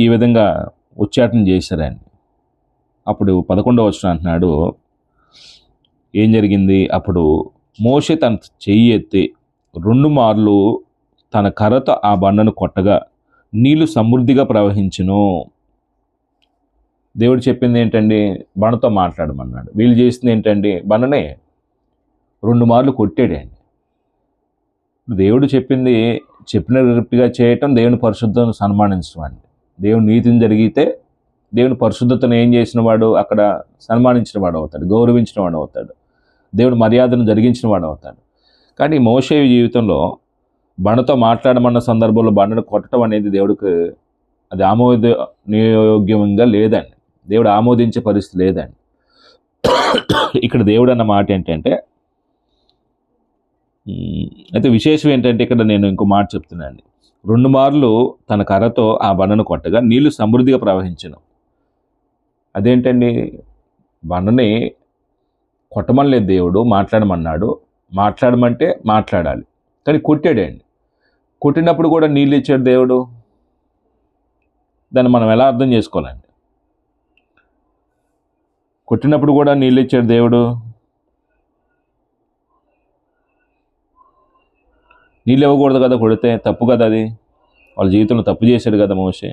ఈ విధంగా ఉచ్చాటన చేశారండి. అప్పుడు 11వ వచనం అంటున్నాడు, ఏం జరిగింది? అప్పుడు మోషే తన చెయ్యి ఎత్తి 2 మార్లు తన కర్రతో ఆ బండను కొట్టగా నీళ్లు సమృద్ధిగా ప్రవహించును. దేవుడు చెప్పింది ఏంటండి? బండతో మాట్లాడమన్నాడు. వీళ్ళు చేసింది ఏంటండి? బండనే 2 మార్లు కొట్టాడండి. దేవుడు చెప్పింది చెప్పినట్టుగా చేయటం దేవుని పరిశుద్ధతను సన్మానించడం అండి. దేవుని నీతిని జరిగితే దేవుని పరిశుద్ధతను ఏం చేసిన వాడు అక్కడ సన్మానించిన వాడు అవుతాడు, గౌరవించిన వాడు అవుతాడు, దేవుని మర్యాదను జరిగించిన వాడు అవుతాడు. కానీ మోషే జీవితంలో బండతో మాట్లాడమన్న సందర్భంలో బండను కొట్టడం అనేది దేవుడికి అది ఆమోదయోగ్యంగా లేదండి. దేవుడు ఆమోదించే పరిస్థితి లేదండి. ఇక్కడ దేవుడు అన్న మాట ఏంటంటే, అయితే విశేషం ఏంటంటే ఇక్కడ నేను ఇంకో మాట చెప్తున్నాను. 2 మార్లు తన కర్రతో ఆ బండను కొట్టగా నీళ్లు సమృద్ధిగా ప్రవహించును. అదేంటండి? బండని కొట్టమనలేదు దేవుడు, మాట్లాడమన్నాడు. మాట్లాడమంటే మాట్లాడాలి, కానీ కొట్టాడండి. కొట్టినప్పుడు కూడా నీళ్ళు ఇచ్చాడు దేవుడు. దాన్ని మనం ఎలా అర్థం చేసుకోవాలండి? కొట్టినప్పుడు కూడా నీళ్ళు ఇచ్చాడు దేవుడు. నీళ్ళు ఇవ్వకూడదు కదా, కొడితే తప్పు కదా, అది వాళ్ళ జీవితంలో తప్పు చేశాడు కదా మోషే.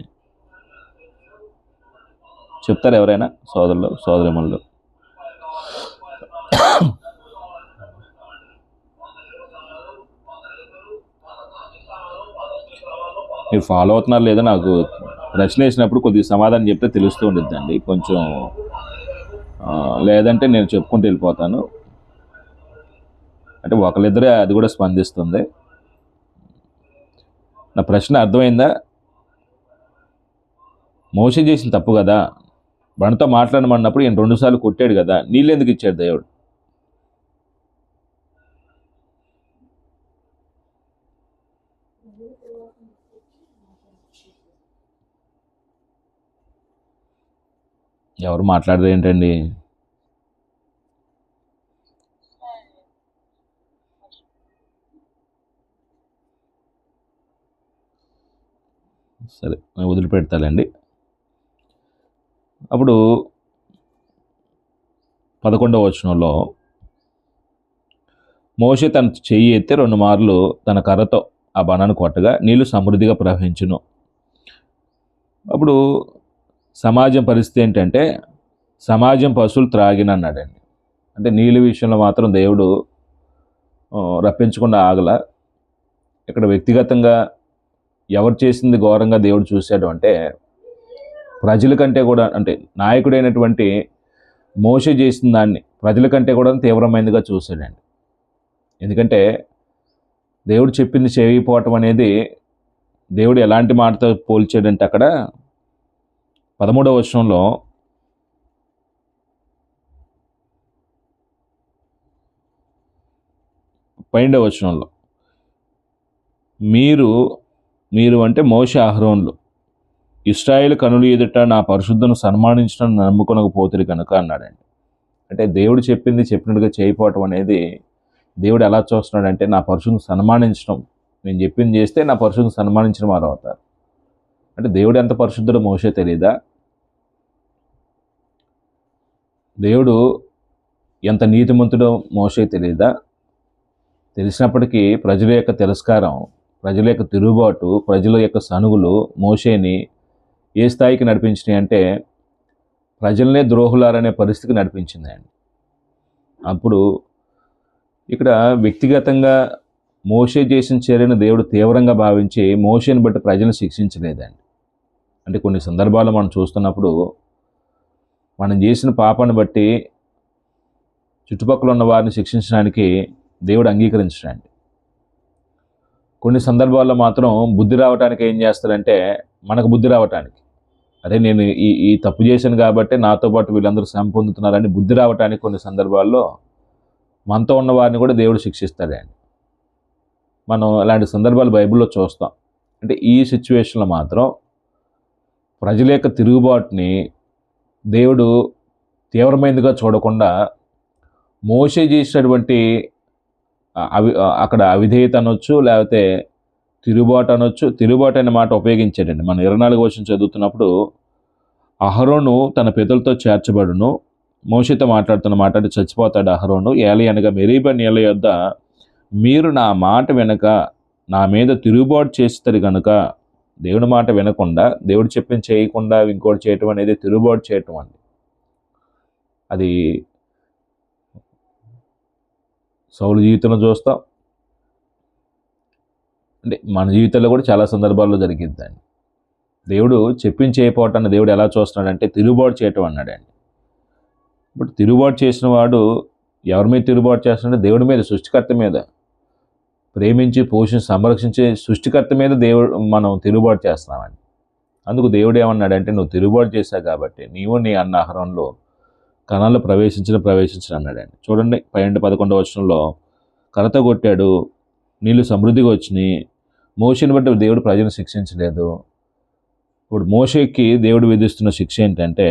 చెప్తారు ఎవరైనా సోదరులు సోదరిమణులు? మీరు ఫాలో అవుతున్నారు లేదా నాకు ప్రశ్న వేసినప్పుడు కొద్దిగా సమాధానం చెప్తే తెలుస్తూ ఉండిద్దండి కొంచెం. లేదంటే నేను చెప్పుకుంటూ వెళ్ళిపోతాను. అంటే ఒకరిద్దరే అది కూడా స్పందిస్తుంది. నా ప్రశ్న అర్థమైందా? మోషే చేసిన తప్పు కదా, బండతో మాట్లాడమన్నప్పుడు ఈయన 2 సార్లు కొట్టాడు కదా, నీళ్ళు ఎందుకు ఇచ్చాడు దేవుడు? ఎవరు మాట్లాడరు ఏంటండి? సరే, నేను వదిలిపెడతానండి. అప్పుడు 11వ వచనంలో మోషే తన చెయ్యి ఎత్తి 2 మార్లు తన కర్రతో ఆ బండను కొట్టగా నీళ్లు సమృద్ధిగా ప్రవహించును. అప్పుడు సమాజం పరిస్థితి ఏంటంటే, సమాజం పశువులు త్రాగినన్నాడండి. అంటే నీళ్ళ విషయంలో మాత్రం దేవుడు రప్పించకుండా ఆగల. ఇక్కడ వ్యక్తిగతంగా ఎవరు చేసింది ఘోరంగా దేవుడు చూశాడు అంటే, ప్రజల కంటే కూడా, అంటే నాయకుడైనటువంటి మోషే చేసిన దాన్ని ప్రజల కంటే కూడా తీవ్రమైనదిగా చూశాడండి. ఎందుకంటే దేవుడు చెప్పింది చేయకపోవటం అనేది, దేవుడు ఎలాంటి మాటతో పోల్చాడంటే అక్కడ 13వ వచనంలో, మీరు అంటే మోషే అహరోనులు ఇశ్రాయేలు కనులు ఎదుట నా పరిశుద్ధను సన్మానించడం నమ్ముకొనకపోతురు కనుక అన్నాడండి. అంటే దేవుడు చెప్పింది చెప్పినట్టుగా చేయకపోవటం అనేది దేవుడు ఎలా చూస్తున్నాడంటే, నా పరిశుద్ధను సన్మానించడం, నేను చెప్పింది చేస్తే నా పరిశుద్ధను సన్మానించిన వారు అవుతారు. అంటే దేవుడు ఎంత పరిశుద్ధుడో మోషే తెలీదా? దేవుడు ఎంత నీతిమంతుడో మోషే తెలీదా? తెలిసినప్పటికీ ప్రజల యొక్క తిరస్కారం, ప్రజల యొక్క తిరుగుబాటు, ప్రజల యొక్క సనుగులు మోషేని ఏ స్థాయికి నడిపించినాయి అంటే, ప్రజలనే ద్రోహులారనే పరిస్థితికి నడిపించిందండి. అప్పుడు ఇక్కడ వ్యక్తిగతంగా మోషే చేసిన చర్యను దేవుడు తీవ్రంగా భావించి మోషేని బట్టి ప్రజలను శిక్షించలేదండి. అంటే కొన్ని సందర్భాల్లో మనం చూస్తున్నప్పుడు మనం చేసిన పాపాన్ని బట్టి చుట్టుపక్కల ఉన్న వారిని శిక్షించడానికి దేవుడు అంగీకరించడండి. కొన్ని సందర్భాల్లో మాత్రం బుద్ధి రావడానికి ఏం చేస్తాడంటే, మనకు బుద్ధి రావటానికి, అరే నేను ఈ ఈ తప్పు చేశాను కాబట్టి నాతో పాటు వీళ్ళందరూ శ్రమ పొందుతున్నారని బుద్ధి రావటానికి కొన్ని సందర్భాల్లో మనతో ఉన్న వారిని కూడా దేవుడు శిక్షిస్తాడండి. మనం అలాంటి సందర్భాలు బైబిల్లో చూస్తాం. అంటే ఈ సిచ్యువేషన్లో మాత్రం ప్రజల యొక్క తిరుగుబాటుని దేవుడు తీవ్రమైనదిగా చూడకుండా మోషే చేసినటువంటి అక్కడ అవిధేయత అనొచ్చు, లేకపోతే తిరుగుబాటు అనొచ్చు. తిరుగుబాటు అనే మాట ఉపయోగించాడండి. మనం 24వ వచనం చదువుతున్నప్పుడు, అహరోను తన పితలతో చేర్చబడును, మోషేతో మాట్లాడుతున్న మాట్లాడి చచ్చిపోతాడు అహరోను. ఏలి అనగా మెరీబా నీళ్ళ యొద్ద మీరు నా మాట వెనక నా మీద తిరుగుబాటు చేస్తారు కనుక, దేవుడి మాట వినకుండా దేవుడు చెప్పింది చేయకుండా ఇంకోటి చేయటం అనేది తిరుగుబాటు చేయటం అండి. అది సౌలు జీవితంలో చూస్తాం, అంటే మన జీవితంలో కూడా చాలా సందర్భాల్లో జరిగిద్దండి. దేవుడు చెప్పించి చేయకపోవటాన్ని దేవుడు ఎలా చూస్తున్నాడంటే తిరుగుబాటు చేయటం అన్నాడండి. ఇప్పుడు తిరుగుబాటు చేసిన వాడు ఎవరి మీద తిరుగుబాటు చేస్తున్నాడంటే దేవుడి మీద, సృష్టికర్త మీద, ప్రేమించి పోషించి సంరక్షించే సృష్టికర్త మీద మనం తిరుగుబాటు చేస్తున్నామండి. అందుకు దేవుడు ఏమన్నాడంటే, నువ్వు తిరుగుబాటు చేశావు కాబట్టి నీవు నీ అన్న అహరోనులో కణాల్లో ప్రవేశించిన అన్నాడండి. చూడండి 12-11 వచనంలో, కర్రతో కొట్టాడు, నీళ్ళు సమృద్ధిగా వచ్చినాయి. మోషేని బట్టి దేవుడు ప్రజలను శిక్షించలేదు. ఇప్పుడు మోషేకి దేవుడు విధిస్తున్న శిక్ష ఏంటంటే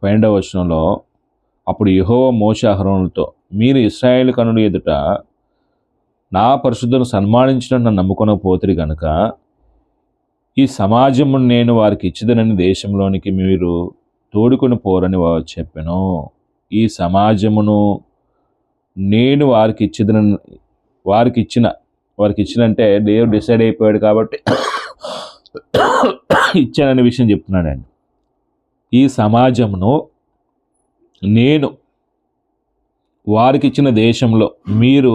12వ వచనంలో, అప్పుడు యెహోవా మోషే అహరోనులతో, మీరు ఇశ్రాయేలు కనుల ఎదుట నా పరిశుద్ధులను సన్మానించినట్టు నమ్ముకొనకపోతిరి కనుక ఈ సమాజము నేను వారికి ఇచ్చిదనని దేశంలోనికి మీరు తోడుకొని పోరని చెప్పాను. ఈ సమాజమును నేను వారికి ఇచ్చినంటే దేవుడు డిసైడ్ అయిపోయాడు కాబట్టి ఇచ్చాననే విషయం చెప్తున్నాడండి. ఈ సమాజమును నేను వారికి ఇచ్చిన దేశంలో మీరు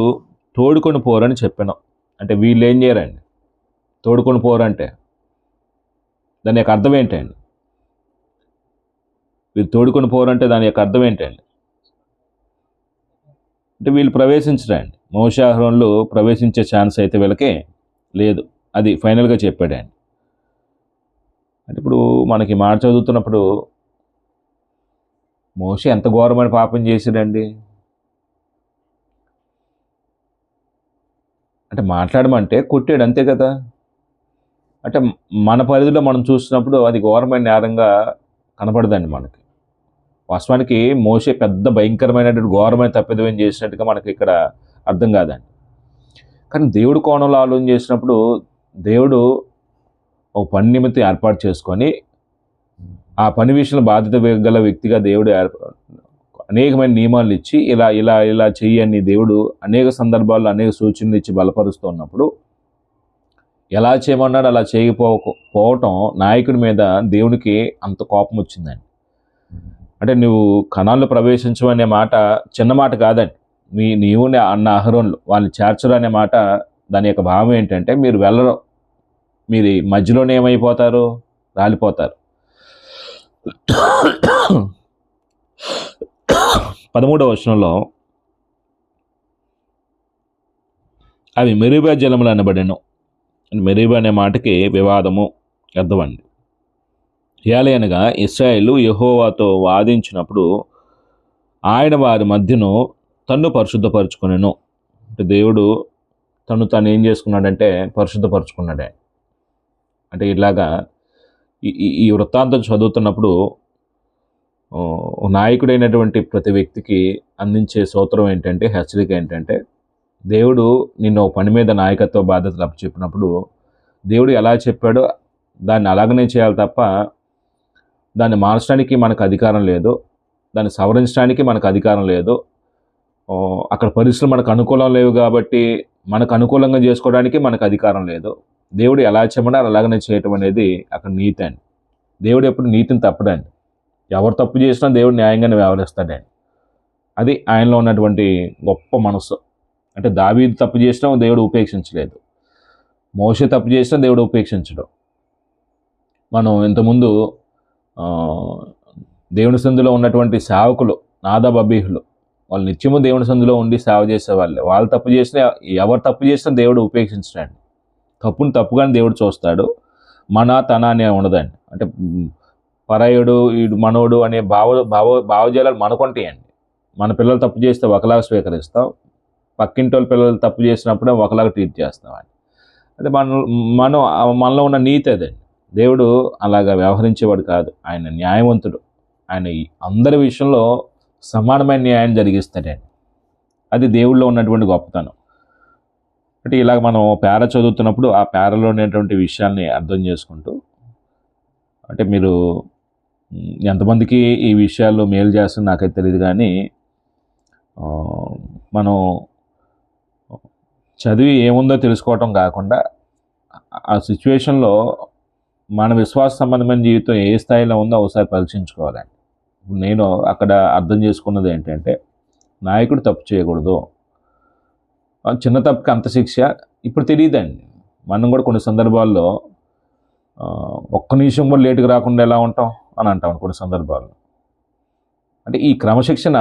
తోడుకొని పోరని చెప్పాను. అంటే వీళ్ళు ఏం చేయరండి, తోడుకొని పోరంటే దాని యొక్క అర్థం ఏంటండి? వీళ్ళు తోడుకొని పోరంటే దాని యొక్క అర్థం ఏంటండి? అంటే వీళ్ళు ప్రవేశించరండి. మోషే అహరోనులు ప్రవేశించే ఛాన్స్ అయితే వీళ్ళకి లేదు. అది ఫైనల్గా చెప్పాడండి. అంటే ఇప్పుడు మనకి మాట చదువుతున్నప్పుడు మోషే ఎంత ఘోరమైన పాపం చేశాడండి. అంటే మాట్లాడమంటే కొట్టాడు, అంతే కదా. అంటే మన పరిధిలో మనం చూసినప్పుడు అది ఘోరమైన నేరంగా కనపడదండి మనకి. వాస్తవానికి మోషే పెద్ద భయంకరమైనటువంటి ఘోరమైన తప్పిదం చేసినట్టుగా మనకి ఇక్కడ అర్థం కాదండి. కానీ దేవుడు కోణంలో ఆలోచన చేసినప్పుడు దేవుడు ఒక పని నిమిత్తం ఏర్పాటు చేసుకొని ఆ పని విషయంలో బాధ్యత గల వ్యక్తిగా దేవుడు అనేకమైన నియమాలు ఇచ్చి ఇలా ఇలా ఇలా చెయ్యని దేవుడు అనేక సందర్భాల్లో అనేక సూచనలు ఇచ్చి బలపరుస్తూ ఉన్నప్పుడు ఎలా చేయమన్నాడు అలా చేయకపోవటం నాయకుడి మీద దేవునికి అంత కోపం వచ్చిందండి. అంటే నువ్వు కణాల్లో ప్రవేశించమనే మాట చిన్న మాట కాదండి. నీవు అన్న అహరోనులు వాళ్ళు చేర్చరు అనే మాట, దాని యొక్క భావం ఏంటంటే మీరు వెళ్ళరు, మీరు మధ్యలోనే ఏమైపోతారు, రాలిపోతారు. 13వ వచనంలో, అవి మెరీబా జలములు అనబడెను. మెరీబా అనే మాటకి వివాదము అర్థమండి. ఏలి అనగా ఇశ్రాయేలు యెహోవాతో వాదించినప్పుడు ఆయన వారి మధ్యను తన్ను పరిశుద్ధపరచుకొనెను. అంటే దేవుడు తను ఏం చేసుకున్నాడంటే పరిశుద్ధపరచుకున్నాడే. అంటే ఇలాగా ఈ వృత్తాంతం చదువుతున్నప్పుడు నాయకుడైనటువంటి ప్రతి వ్యక్తికి అందించే సూత్రం ఏంటంటే, హెచ్చరిక ఏంటంటే, దేవుడు నిన్ను పని మీద నాయకత్వ బాధ్యతలు అప్పచెప్పినప్పుడు దేవుడు ఎలా చెప్పాడో దాన్ని అలాగనే చేయాలి తప్ప దాన్ని మార్చడానికి మనకు అధికారం లేదు, దాన్ని సవరించడానికి మనకు అధికారం లేదు. అక్కడ పరిస్థితులు మనకు అనుకూలం లేవు కాబట్టి మనకు అనుకూలంగా చేసుకోవడానికి మనకు అధికారం లేదు. దేవుడు ఎలా చెప్పమన్నా అలాగనే చేయటం అనేది అక్కడ నీతి అండి. దేవుడు ఎప్పుడు నీతిని తప్పడండి. ఎవరు తప్పు చేసినా దేవుడు న్యాయంగానే వ్యవహరిస్తాడండి. అది ఆయనలో ఉన్నటువంటి గొప్ప మనసు. అంటే దావీదు తప్పు చేసినా దేవుడు ఉపేక్షించలేదు, మోషే తప్పు చేసినా దేవుడు ఉపేక్షించడం. మనం ఇంతకుముందు దేవుని సందులో ఉన్నటువంటి సేవకులు, నాదాబ్ అబీహులు, వాళ్ళు నిత్యము దేవుని సందులో ఉండి సేవ చేసేవాళ్ళే. వాళ్ళు తప్పు చేసినా, ఎవరు తప్పు చేసినా దేవుడు ఉపేక్షించడండి. తప్పుని తప్పుగానే దేవుడు చూస్తాడు. మన తన అనే ఉండదండి. అంటే పరాయుడు ఈడు మనోడు అనే భావజాలాలు మనకుంటాయండి. మన పిల్లలు తప్పు చేస్తే ఒకలాగా స్వీకరిస్తాం, పక్కింటి వాళ్ళ పిల్లలు తప్పు చేసినప్పుడే ఒకలాగా ట్రీట్ చేస్తామని. అంటే మనలో ఉన్న నీతి అదండి. దేవుడు అలాగా వ్యవహరించేవాడు కాదు. ఆయన న్యాయవంతుడు. ఆయన అందరి విషయంలో సమానమైన న్యాయం జరిగిస్తాడండి. అది దేవుళ్ళో ఉన్నటువంటి గొప్పతనం. అంటే ఇలాగ మనం పేర చదువుతున్నప్పుడు ఆ పేరలో ఉన్నటువంటి విషయాల్ని అర్థం చేసుకుంటూ, అంటే మీరు ఎంతమందికి ఈ విషయాలు మేలు చేస్తుందో నాకైతే తెలియదు, కానీ మనం చదివి ఏముందో తెలుసుకోవటం కాకుండా ఆ సిచ్యువేషన్లో మన విశ్వాస సంబంధమైన జీవితం ఏ స్థాయిలో ఉందో ఒకసారి పరీక్షించుకోవాలండి. నేను అక్కడ అర్థం చేసుకున్నది ఏంటంటే, నాయకుడు తప్పు చేయకూడదు, చిన్న తప్పుకి అంత శిక్ష. ఇప్పుడు తెలియదండి. మనం కూడా కొన్ని సందర్భాల్లో ఒక్క నిమిషం కూడా లేటుగా రాకుండా ఎలా ఉంటాం అని అంటాం కొన్ని సందర్భాల్లో. అంటే ఈ క్రమశిక్షణ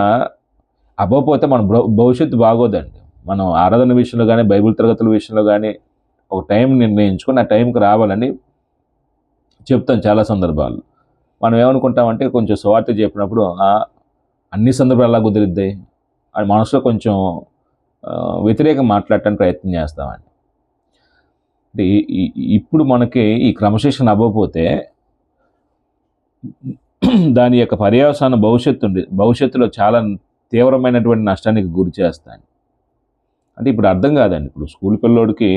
అవ్వకపోతే మన భవిష్యత్తు బాగోదండి. మనం ఆరాధన విషయంలో కానీ, బైబిల్ తరగతుల విషయంలో కానీ ఒక టైం నిర్ణయించుకొని ఆ టైంకి రావాలని చెప్తాం చాలా సందర్భాల్లో. మనం ఏమనుకుంటామంటే, కొంచెం సువార్త చెప్పినప్పుడు అన్ని సందర్భాలు ఎలా కుదిరిద్ది అని మనసులో కొంచెం వ్యతిరేకంగా మాట్లాడటానికి ప్రయత్నం చేస్తామండి. అంటే ఇప్పుడు మనకి ఈ క్రమశిక్షణ అవ్వకపోతే దాని యొక్క పర్యవసాన భవిష్యత్తులో చాలా తీవ్రమైనటువంటి నష్టానికి గురి చేస్తాను. అంటే ఇప్పుడు అర్థం కాదండి. ఇప్పుడు స్కూల్ పిల్లోడికి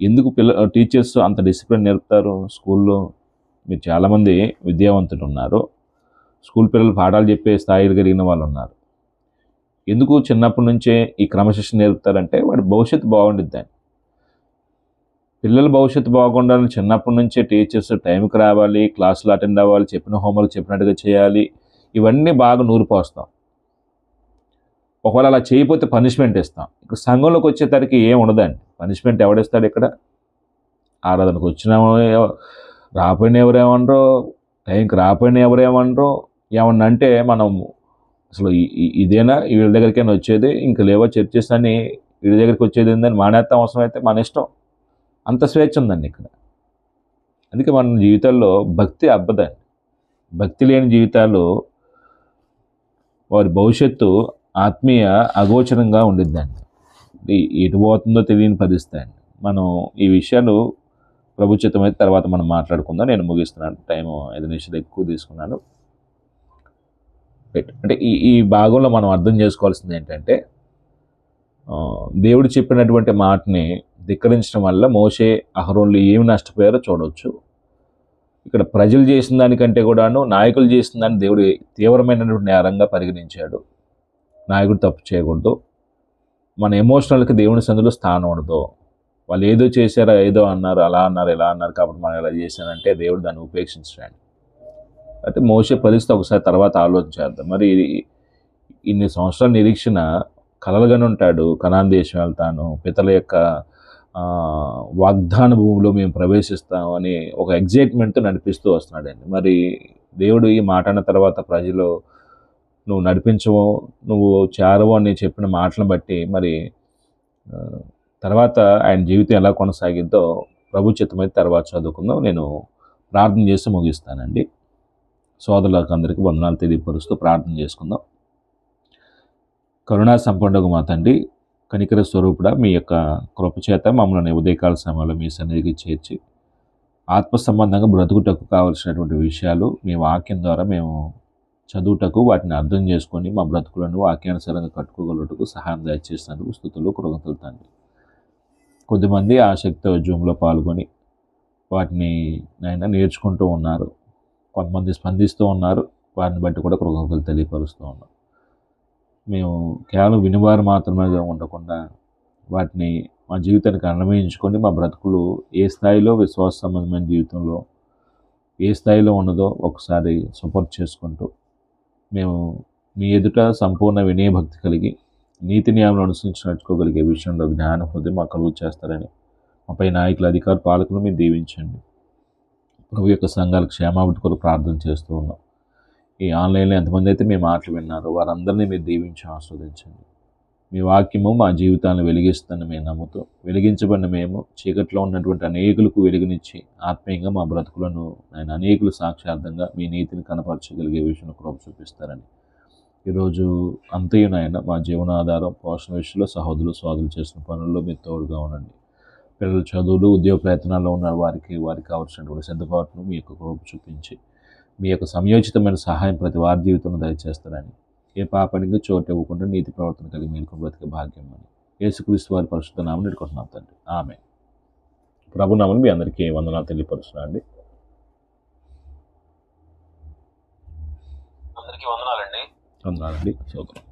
ఎందుకు టీచర్స్ అంత డిసిప్లిన్ నేర్పుతారు స్కూల్లో? మీరు చాలామంది విద్యావంతులు ఉన్నారు, స్కూల్ పిల్లలు పాఠాలు చెప్పే స్థాయిలు కలిగిన వాళ్ళు ఉన్నారు. ఎందుకు చిన్నప్పటి నుంచే ఈ క్రమశిక్షణ నేర్పుతారంటే వాడి భవిష్యత్తు బాగుండిద్దని. పిల్లల భవిష్యత్తు బాగుండాలని చిన్నప్పటి నుంచే టీచర్స్ టైంకి రావాలి, క్లాసులు అటెండ్ అవ్వాలి, చెప్పిన హోంవర్క్ చెప్పినట్టుగా చేయాలి, ఇవన్నీ బాగా నూరిపోస్తాం. ఒకవేళ అలా చేయకపోతే పనిష్మెంట్ ఇస్తాం. ఇక్కడ సంఘంలోకి వచ్చేసరికి ఏం ఉండదండి. పనిష్మెంట్ ఎవడిస్తాడు? ఇక్కడ ఆరాధనకు వచ్చిన రాపోయిన ఎవరేమనరో, టైంకి రాపోయిన ఎవరేమనరో. ఏమన్నా అంటే మనం అసలు ఇదేనా వీళ్ళ దగ్గరికైనా వచ్చేది, ఇంక లేవో చర్చెస్ అని వీళ్ళ దగ్గరికి వచ్చేది ఏందని మానేస్తాం. అవసరం అయితే మన ఇష్టం. అంత స్వేచ్ఛ ఉందండి ఇక్కడ. అందుకే మన జీవితాల్లో భక్తి అబ్బదండి. భక్తి లేని జీవితాలు వారి భవిష్యత్తు ఆత్మీయ అగోచరంగా ఉండిద్దండి. ఎటు పోతుందో తెలియని పరిస్థితి అండి. మనం ఈ విషయాలు ప్రభుత్వం అయితే తర్వాత మనం మాట్లాడుకుందాం. నేను ముగిస్తున్నాను, టైం 5 నిమిషాలు ఎక్కువ తీసుకున్నాను. అంటే ఈ భాగంలో మనం అర్థం చేసుకోవాల్సింది ఏంటంటే, దేవుడు చెప్పినటువంటి మాటని ధిక్కరించడం వల్ల మోషే, అహరోన్లు ఏమి నష్టపోయారో చూడవచ్చు. ఇక్కడ ప్రజలు చేసిన దానికంటే కూడాను నాయకులు చేసిన దాన్ని దేవుడు తీవ్రమైనటువంటి నేరంగా పరిగణించాడు. నాయకుడు తప్పు చేయకూడదు. మన ఎమోషనల్కి దేవుని సందులో స్థానం ఉండదు. వాళ్ళు ఏదో చేశారో, ఏదో అన్నారు, అలా అన్నారు, ఇలా అన్నారు కాబట్టి మనం ఎలా చేశానంటే దేవుడు దాన్ని ఉపేక్షించడానికి. అంటే మోషే పరిస్థితి ఒకసారి తర్వాత ఆలోచించేద్దాం. మరి ఇన్ని సంవత్సరాల నిరీక్షణ కలలుగానే ఉంటాడు. కనాన్ దేశం వెళ్తాను, పితల యొక్క వాగ్దాన భూమిలో మేము ప్రవేశిస్తాం అని ఒక ఎగ్జైట్మెంట్తో నడిపిస్తూ వస్తున్నాడండి. మరి దేవుడు ఈ మాట అన్న తర్వాత ప్రజలు నువ్వు నడిపించవు, నువ్వు చేరవు అని చెప్పిన మాటలను బట్టి మరి తర్వాత ఆయన జీవితం ఎలా కొనసాగిద్దో ప్రభు చిత్తమైతే తర్వాత చదువుకుందాం. నేను ప్రార్థన చేసి ముగిస్తానండి. సోదరులకు అందరికీ వందనాలు తెలియపరుస్తూ ప్రార్థన చేసుకుందాం. కరుణా సంపన్నుడగు మా తండ్రి, కనికర స్వరూపుడా, మీ యొక్క కృపచేత మమ్మల్ని ఉదయకాల సమయంలో మీ సన్నిధికి చేర్చి ఆత్మ సంబంధంగా బ్రతుకుటకు కావలసినటువంటి విషయాలు మీ వాక్యం ద్వారా మేము చదువుటకు, వాటిని అర్థం చేసుకొని మా బ్రతుకులను వాక్యానుసారంగా కట్టుకోగలుగుటకు సహాయం దయచేసినందుకు స్తుతులు, కృతజ్ఞతలు తండ్రి. కొద్దిమంది ఆసక్తి ఉద్యమంలో పాల్గొని వాటిని నాయన నేర్చుకుంటూ ఉన్నారు. కొంతమంది స్పందిస్తూ ఉన్నారు. వారిని బట్టి కూడా కృతజ్ఞతలు తెలియపరుస్తూ ఉన్నాం. మేము కేవలం వినివారు మాత్రమే ఉండకుండా వాటిని మా జీవితానికి అన్వయించుకొని మా బ్రతుకులు ఏ స్థాయిలో విశ్వాస సంబంధమైన జీవితంలో ఏ స్థాయిలో ఉన్నదో ఒకసారి సపోర్ట్ చేసుకుంటూ మేము మీ ఎదుట సంపూర్ణ వినయభక్తి కలిగి నీతి నియమాలను అనుసరించి నడుచుకోగలిగే విషయంలో జ్ఞాన హృదయం మాకు కలుగు చేస్తారని మాపై నాయకులు, అధికార పాలకులు మీరు దీవించండి. ప్రభు యొక్క సంఘాల క్షేమాభివృద్ధి కొరకు ప్రార్థన చేస్తూ ఉన్నాం. ఈ ఆన్లైన్లో ఎంతమంది అయితే మీ మాటలు విన్నారో వారందరినీ మీరు దీవించి ఆస్వాదించండి. మీ వాక్యము మా జీవితాలను వెలిగిస్తుందని మేము నమ్ముతూ, వెలిగించబడిన మేము చీకట్లో ఉన్నటువంటి అనేకులకు వెలుగునిచ్చి ఆత్మీయంగా మా బ్రతుకులను ఆయన అనేకులు సాక్షార్థంగా మీ నీతిని కనపరచగలిగే విషయంలో కృప చూపిస్తారని ఈరోజు అంతయు నాయన మా జీవనాధారం పోషణ విషయంలో సహోదరులు సోదరులు చేసిన పనుల్లో మీరు తోడుగా ఉండండి. పిల్లల చదువులు ఉద్యోగ ప్రయత్నాల్లో ఉన్న వారికి కావాల్సినటువంటి సిద్ధపాటును మీ యొక్క కృప చూపించి మీ యొక్క సమయోచితమైన సహాయం ప్రతి వారి జీవితంలో దయచేస్తారని, ఏ పాపానికి చోటు ఇవ్వకుండా నీతి ప్రవర్తన కలిగి మీకు బ్రతికే భాగ్యం అని యేసుక్రీస్తు వారి పరిశుద్ధ నామం ఎడుకుంటున్నాం తండ్రి. ఆమె ప్రభునామని మీ అందరికీ వందనాలు తెలియపరుస్తున్నా అండి. అందరికీ వందనాలండి. వందనాలండి. సోదరం.